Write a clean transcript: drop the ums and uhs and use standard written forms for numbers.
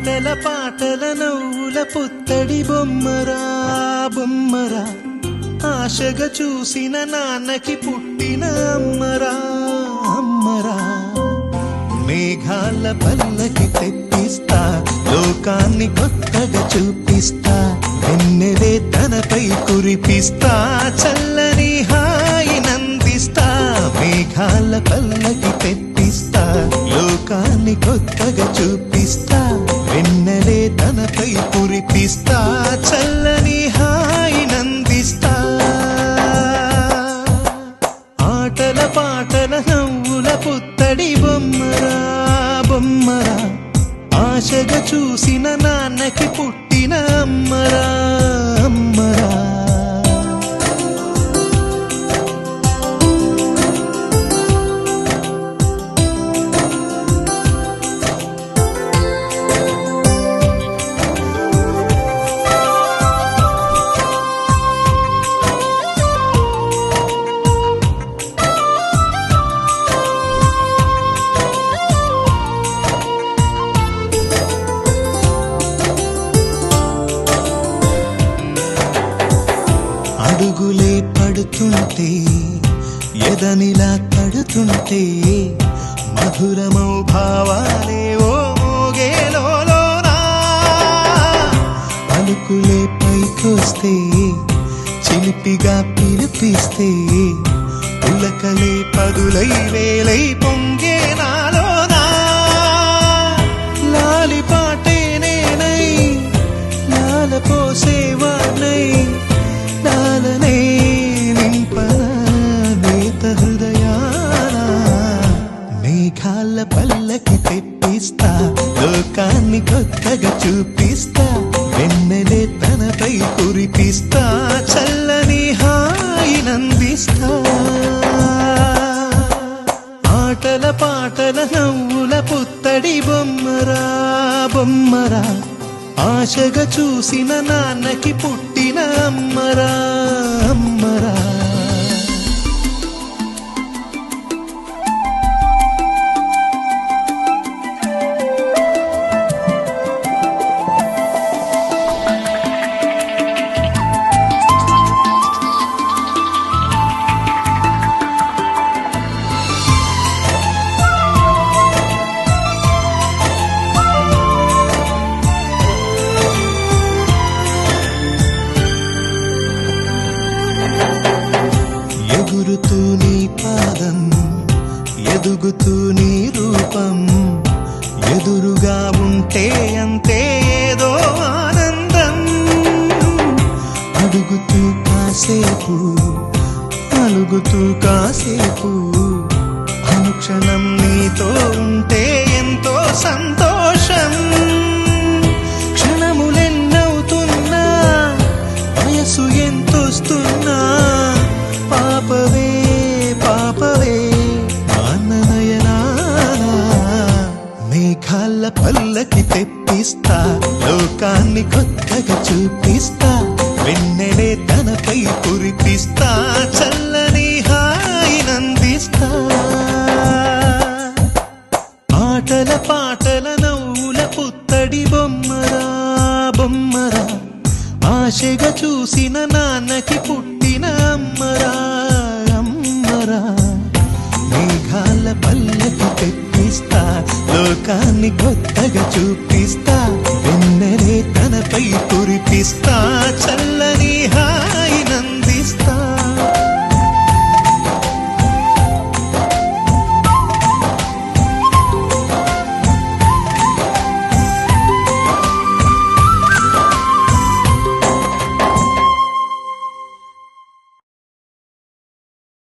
ఆటల పాటల నవ్వుల పుత్తడి బొమ్మరా బొమ్మరా, ఆశగా చూసిన నాన్నకి పుట్టిన అమ్మరా అమ్మరా. మేఘాల పల్లకి తెప్పిస్తా, లోకాన్ని కొత్తగా చూపిస్తా, వెన్నెలే తనపై కురిపిస్తా, చల్లని హాయి నందిస్తా. మేఘాల పల్లకి తెప్పిస్తా, లోకాన్ని కొత్తగా చూపిస్తా, వెన్నెలే తనపై కురిపిస్తా, చల్లని హాయి నందిస్తా. ఆటల పాటల నవ్వుల పుత్తడి బొమ్మరా బొమ్మరా, ఆశగా చూసిన నాన్నకి పుట్టిన అమ్మరా అమ్మరా. అడుగులే పడుతుంటే, ఎదనిలా తడుతుంటే, మధురమౌ భావాలే ఓ మోగేలోనా. పలుకులే పైకొస్తే, చిలిపిగా పిలిపిస్తే, పులకలే పదులై వేలై పొంగే నాలోనా. లాలి పాటే నేనై, లాల పోసేవాణ్ణై, లాలనే నింపనా నేత హృదయాన. మేఘాల పల్లకి తెప్పిస్తా, లోకాన్ని కొత్తగా చూపిస్తా, వెన్నెలే తనపై కురిపిస్తా, చల్లని హాయి నందిస్తా. ఆటల పాటల నవ్వుల పుత్తడి బొమ్మరా బొమ్మరా, ఆశగా చూసిన నాన్నకి పుట్టిన అమ్మరా అమ్మరా. ఎగురుతూ నీ పాదం, ఎదుగుతూ నీ రూపం, ఎదురుగా ఉంటే అంతే ఏదో ఆనందం. అడుగుతూ కాసేపు, అలుగుతూ కాసేపు, అనుక్షణం నీతో ఉంటే ఎంతో సంతోషం. క్షణములెన్నవుతున్నా, వయసు ఎంతొస్తున్నా, పాపవే పాపవే నాన్ననయనానా. మేఘాల పల్లకి తెప్పిస్తా, లోకాన్ని కొత్తగా చూపిస్తా, వెన్నెలే తనపై కురిపిస్తా, చల్లని హాయి నందిస్తా. ఆటల పాటల నవ్వుల పుత్తడి బొమ్మరా బొమ్మరా, ఆశగా చూసిన నాన్నకి పుట్టిన అమ్మరా అమ్మరా. మేఘాల పల్లకి తెప్పిస్తా, లోకాన్ని కొత్తగా చూపిస్తా, వెన్నెలే తనపై కురిపిస్తా, చల్లని హాయి